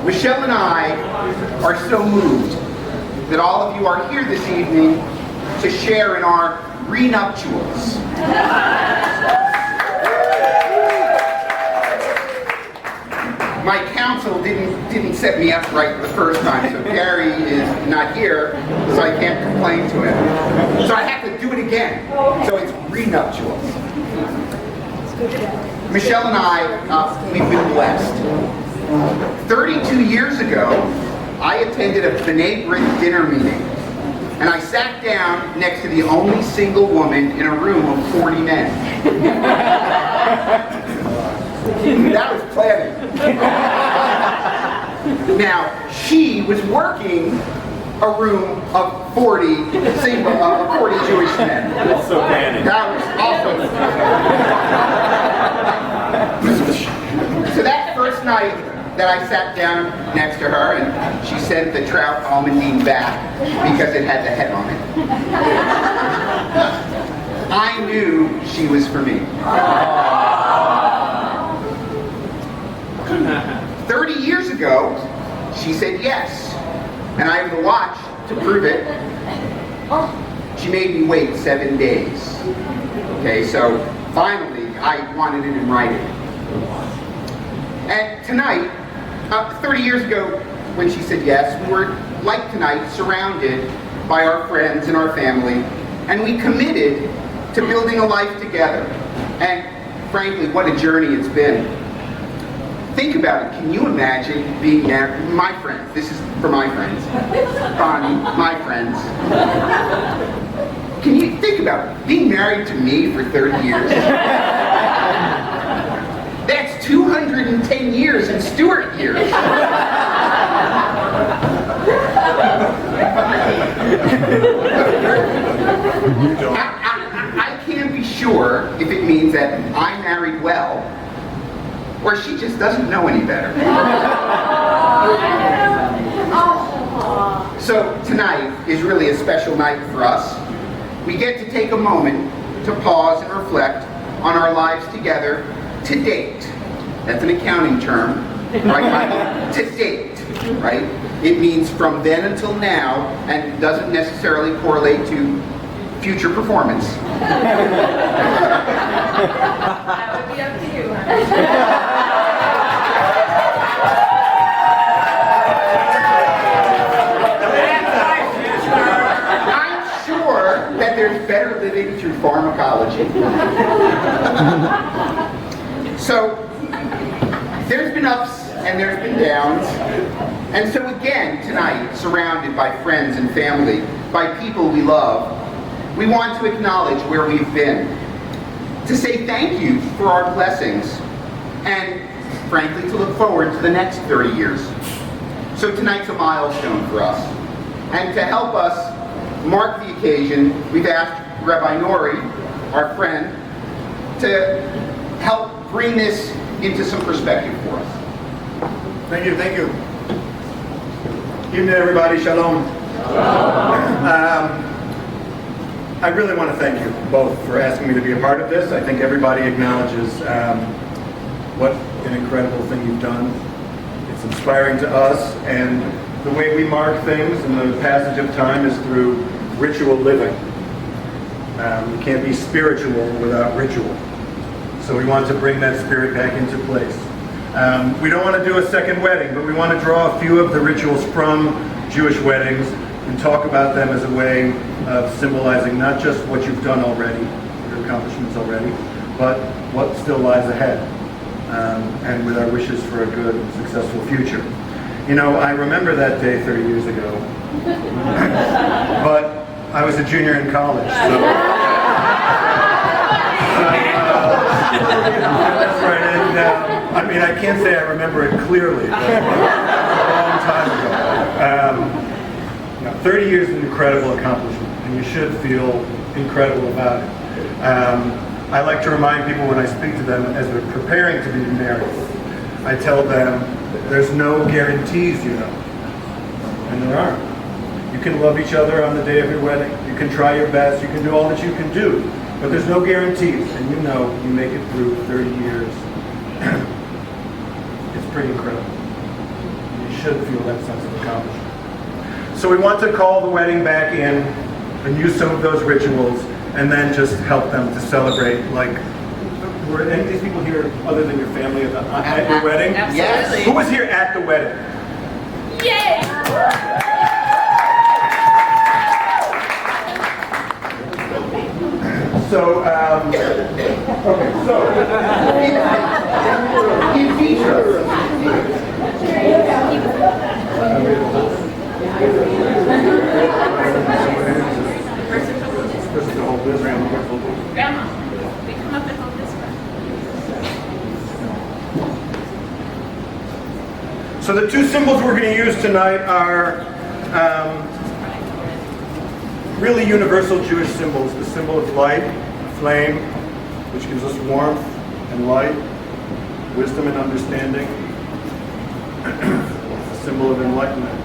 Michelle and I are so moved that all of you are here this evening to share in our renuptials. My counsel didn't set me up right the first time, so Gary is not here, so I can't complain to him. So I have to do it again. So it's renuptials. Michelle and I, we've been blessed. 32 years ago, I attended a B'nai B'rith dinner meeting, and I sat down next to the only single woman in a room of 40 men. That was planning. Now, she was working a room of 40 Jewish men. Also planning. That was awesome. So that first night that I sat down next to her, and she sent the trout almondine back because it had the head on it. I knew she was for me. 30 years ago, she said yes, and I have the watch to prove it. She made me wait 7 days. Okay, so finally, I wanted it in writing. And tonight, 30 years ago, when she said yes, we were, like tonight, surrounded by our friends and our family, and we committed to building a life together. And frankly, what a journey it's been. Think about it. Can you imagine being married? My friends, this is for my friends. Bonnie, my friends. Can you think about it? Being married to me for 30 years? That's 210 years in Stewart years. I can't be sure if it means that I married well, or she just doesn't know any better. So tonight is really a special night for us. We get to take a moment to pause and reflect on our lives together to date. That's an accounting term, right, Michael? To date, right? It means from then until now, and doesn't necessarily correlate to future performance. That would be up to you. made it through pharmacology. So, there's been ups and there's been downs. And so again, tonight, surrounded by friends and family, by people we love, we want to acknowledge where we've been, to say thank you for our blessings, and frankly, to look forward to the next 30 years. So tonight's a milestone for us. And to help us mark the occasion, we've asked Rabbi Nori, our friend, to help bring this into some perspective for us. Thank you, thank you. Evening, everybody. Shalom. I really want to thank you both for asking me to be a part of this. I think everybody acknowledges what an incredible thing you've done. It's inspiring to us, and the way we mark things in the passage of time is through ritual living. You can't be spiritual without ritual. So we want to bring that spirit back into place. We don't want to do a second wedding, but we want to draw a few of the rituals from Jewish weddings and talk about them as a way of symbolizing not just what you've done already, your accomplishments already, but what still lies ahead, and with our wishes for a good and successful future. You know, I remember that day 30 years ago, but I was a junior in college, so... That's right, and I mean, I can't say I remember it clearly, but a long time ago. 30 years is an incredible accomplishment, and you should feel incredible about it. I like to remind people when I speak to them as they're preparing to be married, I tell them there's no guarantees, you know, and there aren't. You can love each other on the day of your wedding, you can try your best, you can do all that you can do, but there's no guarantees, and you know you make it through 30 years. It's pretty incredible. You should feel that sense of accomplishment. So we want to call the wedding back in and use some of those rituals, and then just help them to celebrate. Like, were any of these people here other than your family at your wedding? Absolutely. Who was here at the wedding? Yay! So, okay, so. Grandma, we come up and hold this one. So the two symbols we're going to use tonight are really universal Jewish symbols. The symbol of light, flame, which gives us warmth and light, wisdom and understanding. The symbol of enlightenment.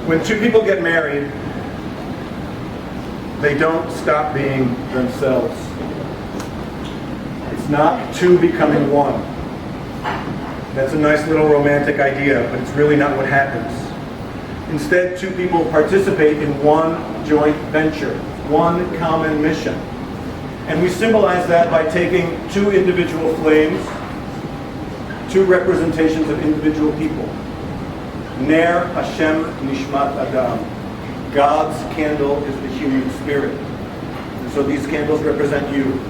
When two people get married, they don't stop being themselves. It's not two becoming one. That's a nice little romantic idea, but it's really not what happens. Instead, two people participate in one joint venture, one common mission. And we symbolize that by taking two individual flames, two representations of individual people. Ner Hashem Nishmat Adam. God's candle is the human spirit. And so these candles represent you.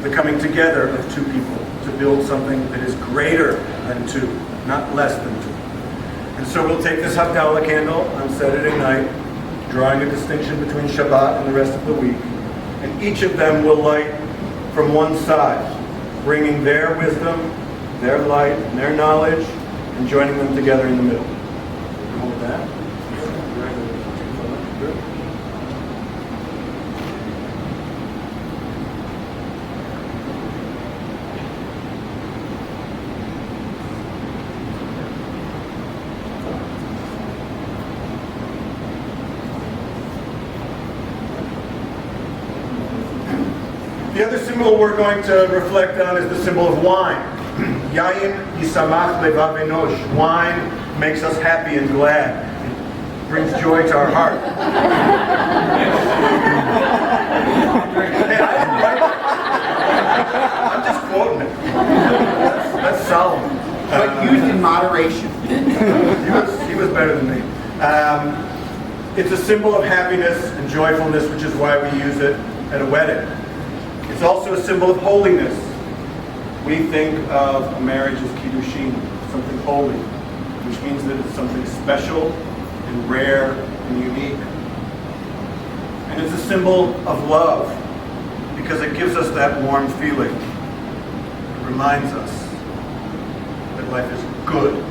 The coming together of two people to build something that is greater than two, not less than two. And so we'll take this Havdalah candle on Saturday night, drawing a distinction between Shabbat and the rest of the week. And each of them will light from one side, bringing their wisdom, their light, and their knowledge, and joining them together in the middle. Hold that. The other symbol we're going to reflect on is the symbol of wine. Yain yisamach levav enosh. Wine makes us happy and glad. It brings joy to our heart. Hey, I didn't write that. I'm just quoting it. That's Solomon. But used in moderation. He was better than me. It's a symbol of happiness and joyfulness, which is why we use it at a wedding. It's also a symbol of holiness. We think of a marriage as kiddushin, something holy, which means that it's something special and rare and unique. And it's a symbol of love, because it gives us that warm feeling. It reminds us that life is good,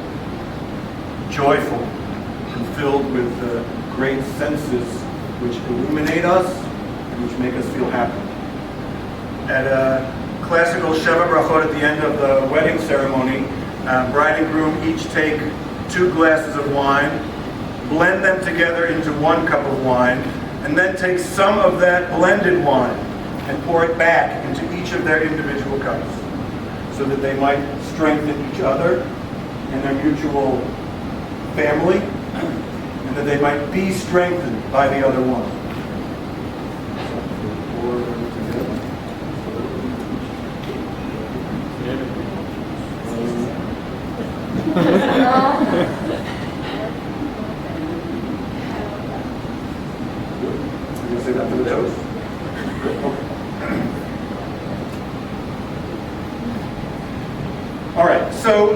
joyful, and filled with great senses which illuminate us and which make us feel happy. At a classical Sheva Brachot at the end of the wedding ceremony, bride and groom each take 2 glasses of wine, blend them together into 1 cup of wine, and then take some of that blended wine and pour it back into each of their individual cups, so that they might strengthen each other and their mutual family, and that they might be strengthened by the other one. You gonna say that for the toast? All right, so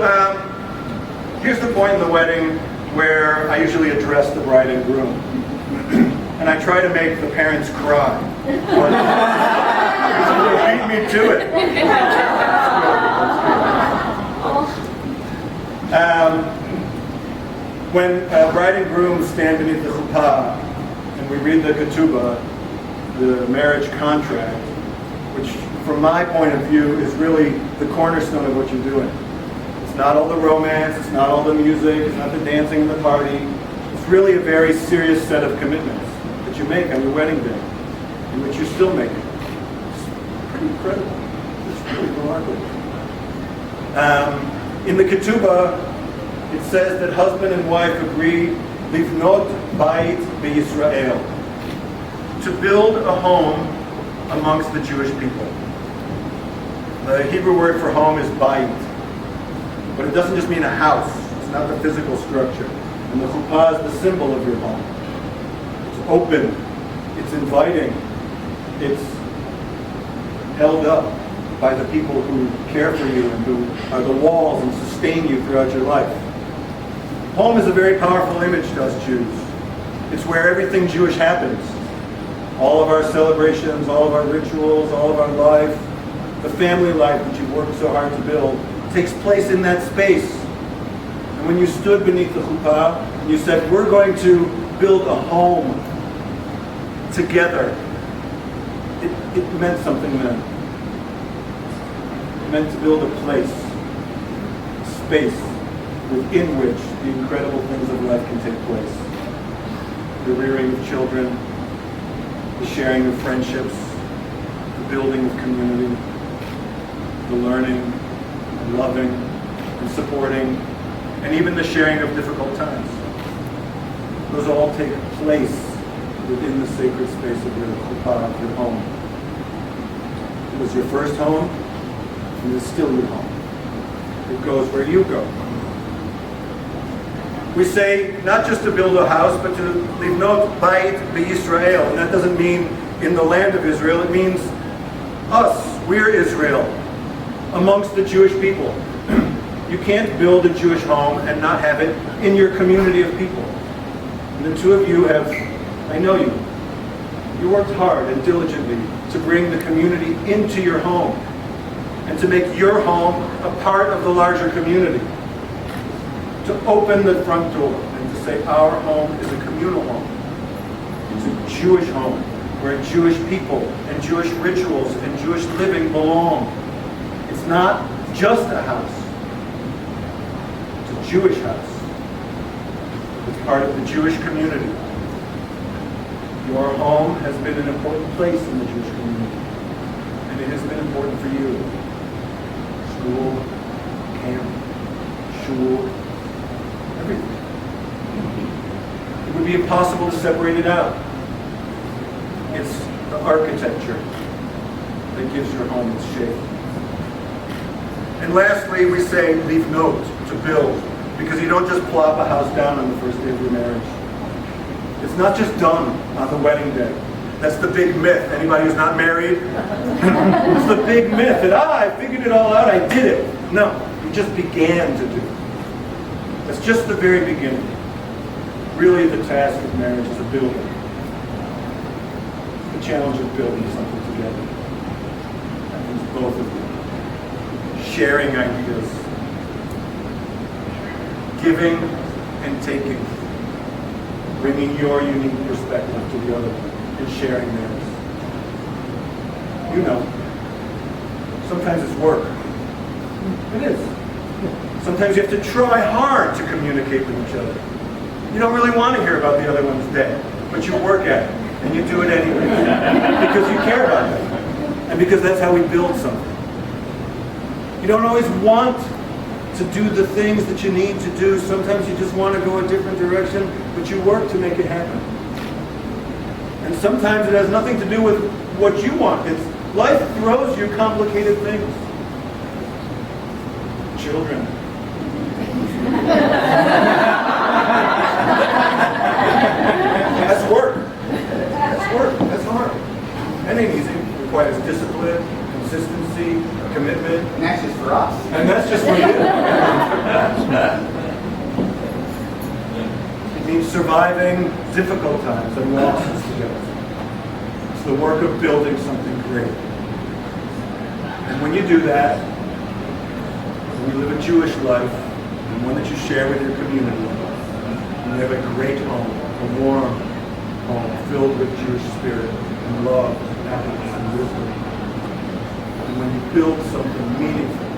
here's the point in the wedding where I usually address the bride and groom. And I try to make the parents cry. Beat me to it. When bride and groom stand beneath the chuppah and we read the ketubah, the marriage contract, which from my point of view is really the cornerstone of what you're doing. It's not all the romance, it's not all the music, it's not the dancing and the party. It's really a very serious set of commitments that you make on your wedding day, and which you're still making. It's pretty incredible. It's really remarkable. In the ketubah, it says that husband and wife agree livnot bayit beYisrael, to build a home amongst the Jewish people. The Hebrew word for home is bayit, but it doesn't just mean a house. It's not the physical structure. And the chuppah is the symbol of your home. It's open, it's inviting, it's held up by the people who care for you and who are the walls and sustain you throughout your life. Home is a very powerful image to us Jews. It's where everything Jewish happens. All of our celebrations, all of our rituals, all of our life, the family life that you've worked so hard to build, takes place in that space. And when you stood beneath the chuppah and you said, we're going to build a home together, it meant something then. It meant to build a place, a space within which the incredible things of life can take place. The rearing of children, the sharing of friendships, the building of community, the learning and loving and supporting, and even the sharing of difficult times. Those all take place within the sacred space of your chuppah, of your home. It was your first home, and it's still your home. It goes where you go. We say not just to build a house, but to livnot bayit beYisrael. And that doesn't mean in the land of Israel. It means us. We're Israel, amongst the Jewish people. You can't build a Jewish home and not have it in your community of people. And the two of you have, I know you, you worked hard and diligently to bring the community into your home and to make your home a part of the larger community. To open the front door and to say our home is a communal home. It's a Jewish home where Jewish people and Jewish rituals and Jewish living belong. It's not just a house. It's a Jewish house. It's part of the Jewish community. Your home has been an important place in the Jewish community. And it has been important for you. School, camp, shul, everything. be impossible to separate it out. It's the architecture that gives your home its shape. And lastly, we say leave note to build, because you don't just plop a house down on the first day of your marriage. It's not just done on the wedding day. That's the big myth. Anybody who's not married? It's the big myth that, I figured it all out, I did it. No, you just began to do it. That's just the very beginning. Really, the task of marriage is a building. The challenge of building something together. That means both of you. Sharing ideas. Giving and taking. Bringing your unique perspective to the other one and sharing theirs. You know, sometimes it's work. It is. Sometimes you have to try hard to communicate with each other. You don't really want to hear about the other one's day, but you work at it, and you do it anyway, because you care about it, and because that's how we build something. You don't always want to do the things that you need to do. Sometimes you just want to go a different direction, but you work to make it happen. And sometimes it has nothing to do with what you want. It's life throws you complicated things. Children. That's work. That's work. That's hard. That ain't easy. It requires discipline, consistency, commitment. And that's just for us. And that's just for you. It means surviving difficult times and losses together. It's the work of building something great. And when you do that, when you live a Jewish life, and one that you share with your community, you have a great home, a warm home filled with Jewish spirit and love and happiness and wisdom. And when you build something meaningful,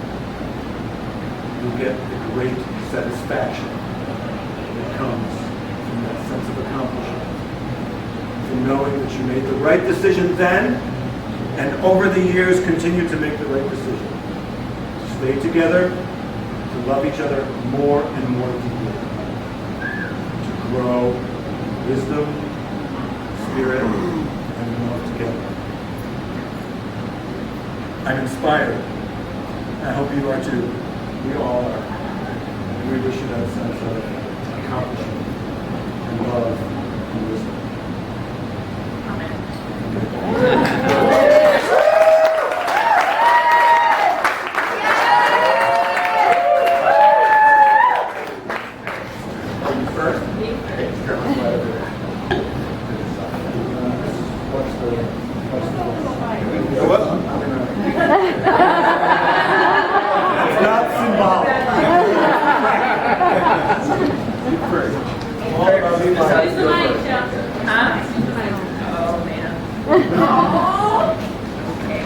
you get the great satisfaction that comes from that sense of accomplishment. From knowing that you made the right decision then, and over the years continue to make the right decision. To stay together, to love each other more and more deeply. To grow wisdom, spirit, and love together. I'm inspired. I hope you are too. We all are. And we wish you that sense of accomplishment and love and wisdom. It's not symbolic. All about me. Use the mic, Jeff. Huh? Oh, man. Okay.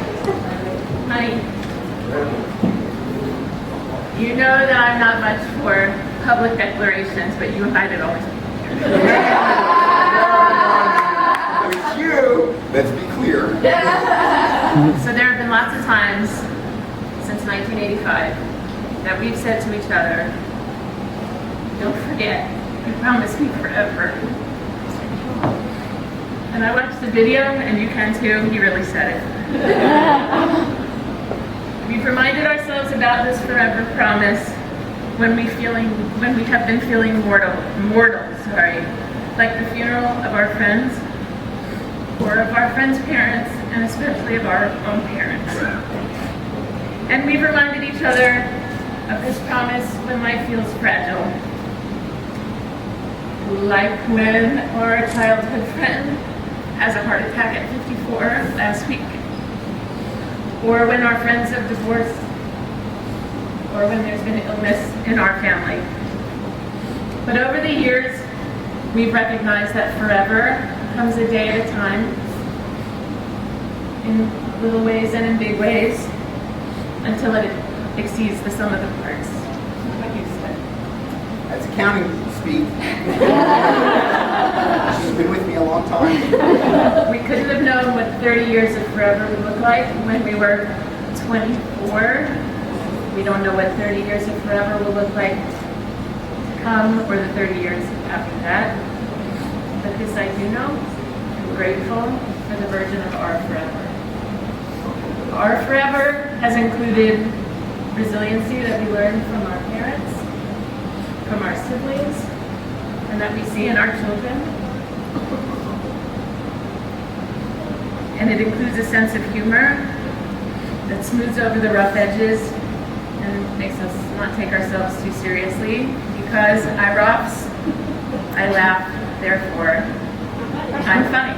Honey, you know that I'm not much for public declarations, but you invited always. It's you. Let's be clear. So there have been lots of times since 1985 that we've said to each other, don't forget, you promised me forever. And I watched the video, and you can too, he really said it. We've reminded ourselves about this forever promise when we have been feeling mortal, like the funeral of our friends, or of our friends' parents, and especially of our own parents. And we've reminded each other of this promise when life feels fragile. Like when our childhood friend has a heart attack at 54 last week. Or when our friends have divorced. Or when there's been illness in our family. But over the years, we've recognized that forever comes a day at a time, in little ways and in big ways, until it exceeds the sum of the parts. What you said. That's accounting speak. She's been with me a long time. We couldn't have known what 30 years of forever would look like when we were 24. We don't know what 30 years of forever will look like to come, or the 30 years after that. But this I do know, I'm grateful for the version of Our Forever. Our Forever has included resiliency that we learn from our parents, from our siblings, and that we see in our children. And it includes a sense of humor that smooths over the rough edges and makes us not take ourselves too seriously. Because I roughs, I laugh, therefore, I'm funny.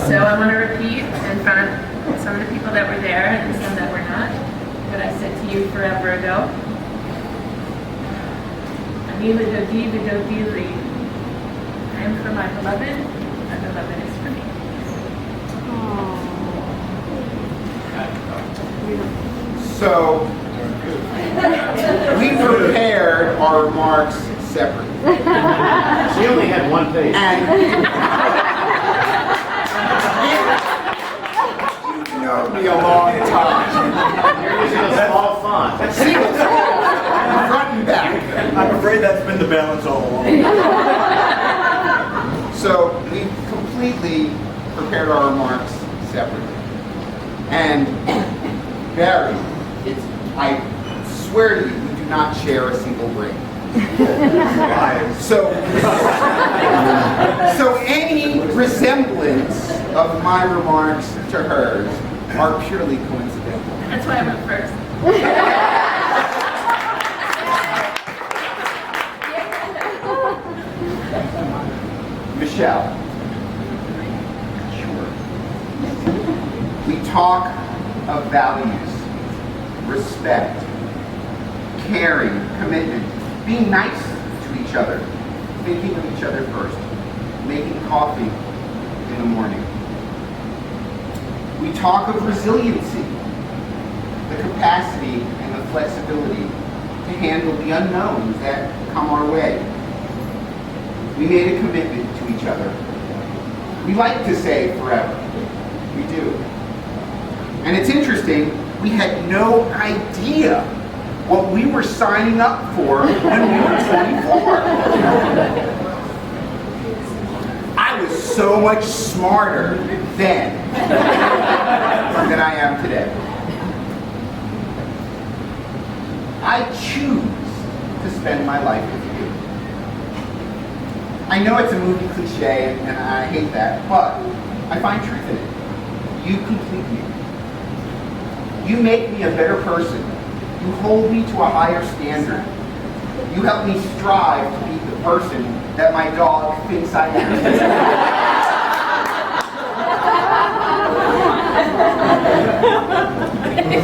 So I want to repeat in front of some of the people that were there and some that were not, what I said to you forever ago. Amila Dodi Vidodili. I am for my beloved, my beloved is for me. So, we prepared our remarks separately. She only had one page. And you know me a long time. You're using a small font. See, front and back. I'm afraid that's been the balance all along. So we completely prepared our remarks separately. And Barry, I swear to you, we do not share a single brain. So any resemblance of my remarks to hers are purely coincidental. That's why I went first. Michelle. Sure. We talk of values, respect, caring, commitment, being nice to each other, thinking of each other first, making coffee in the morning. We talk of resiliency, the capacity and the flexibility to handle the unknowns that come our way. We made a commitment to each other. We like to say forever. We do. And it's interesting, we had no idea what we were signing up for when we were 24. I was so much smarter then than I am today. I choose to spend my life with you. I know it's a movie cliche, and I hate that, but I find truth in it. You complete me. You make me a better person. You hold me to a higher standard. You help me strive to be the person that my dog thinks I am.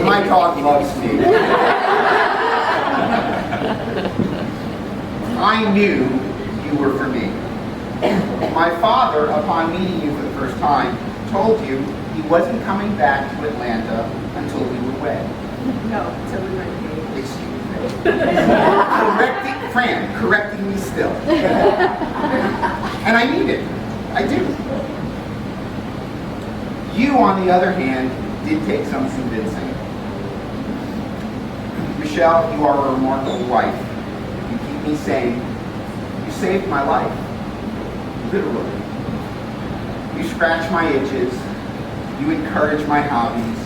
My dog loves me. I knew you were for me. My father, upon meeting you for the first time, told you he wasn't coming back to Atlanta until we were wed. No, so we were engaged. Excuse me. Correcting me still. And I need it. I do. You, on the other hand, did take some convincing. Michelle, you are a remarkable wife. You keep me sane. You saved my life. Literally. You scratch my itches. You encourage my hobbies.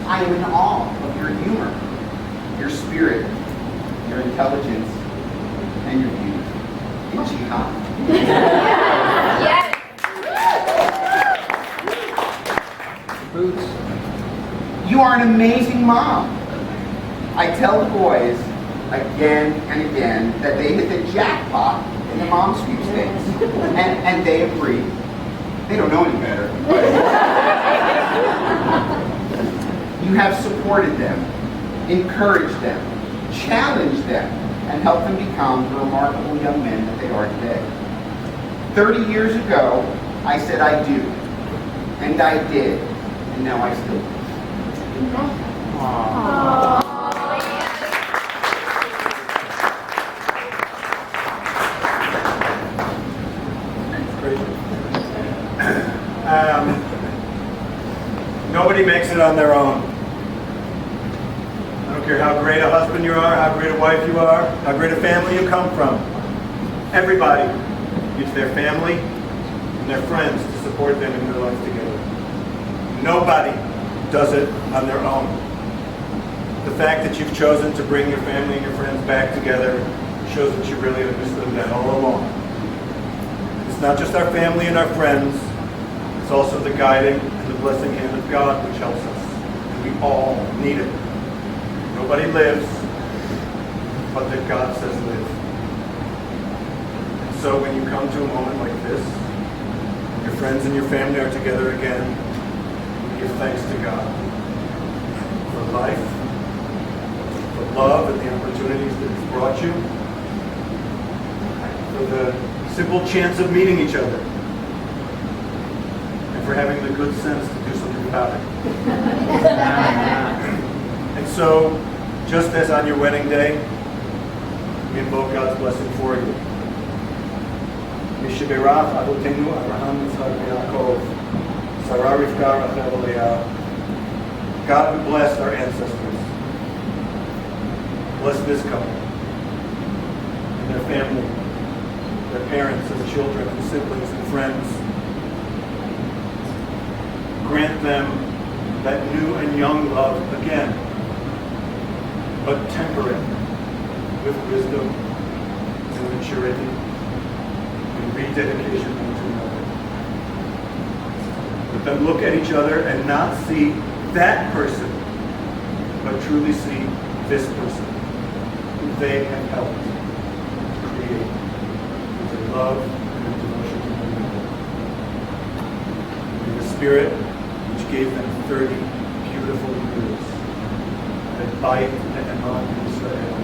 I am in awe of your humor, your spirit, your intelligence, and your beauty. Isn't she hot? Yes. Boots. You are an amazing mom. I tell the boys again and again that they hit the jackpot in the mom sweepstakes. And they agree. They don't know any better. You have supported them, encouraged them, challenged them, and helped them become the remarkable young men that they are today. 30 years ago, I said I do, and I did, and now I still do. Aww. Nobody makes it on their own. I don't don't care how great a husband you are, how great a wife you are, how great a family you come from. Everybody needs their family and their friends to support them in their life together. Nobody does it on their own. The fact that you've chosen to bring your family and your friends back together shows that you really understood that all along. It's not just our family and our friends, it's also the guiding and the blessing hand of God which helps us. And we all need it. Nobody lives but that God says live. And so when you come to a moment like this, your friends and your family are together again, give thanks to God for life, for love and the opportunities that it's brought you, for the simple chance of meeting each other, and for having the good sense to do something about it. And so, just as on your wedding day, we invoke God's blessing for you. Mishiberach Avotenu Abraham Yitzchak Yaakov. Sarah, Rivka, Rachel, Leah. God who blessed our ancestors. Bless this couple and their family, their parents and children and siblings and friends. Grant them that new and young love again, but temper it with wisdom and maturity and rededication unto another. Let them look at each other and not see that person, but truly see this person who they have helped create with their love and their devotion to one another. May the Spirit which gave them 30 beautiful years at Beit Ne'eman in Israel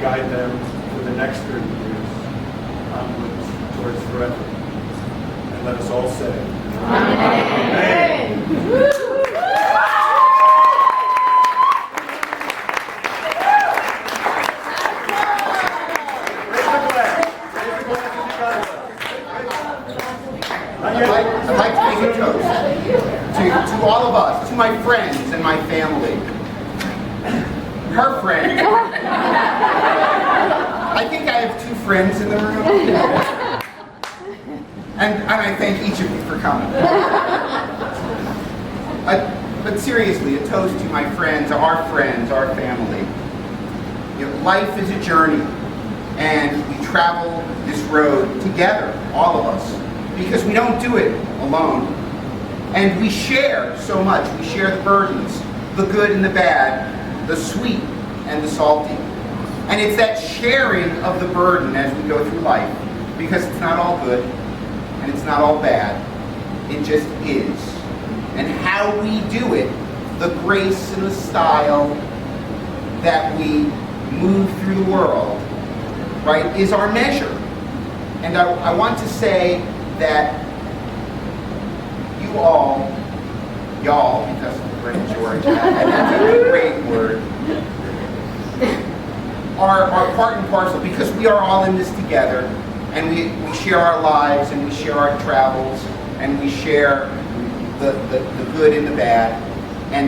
guide them for the next 30 years onwards towards forever. And let us all say, Amen. I'd like to make a toast to all of us, to my friends and my family. Her friend. I think I have 2 friends in the room. And I thank each of you for coming. But seriously, a toast to my friends, our family. You know, life is a journey, and we travel this road together, all of us, because we don't do it alone. And we share so much. We share the burdens, the good and the bad, the sweet and the salty. And it's that sharing of the burden as we go through life, because it's not all good and it's not all bad. It just is. And how we do it, the grace and the style that we move through the world, right, is our measure. And I want to say that you all, y'all, because of Great George, and that's a great word, are part and parcel, because we are all in this together, and we share our lives, and we share our travels, and we share the good and the bad, and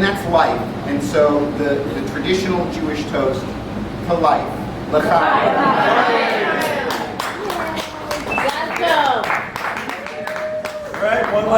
that's life. And so the traditional Jewish toast to life, l'chaim. All right, one last.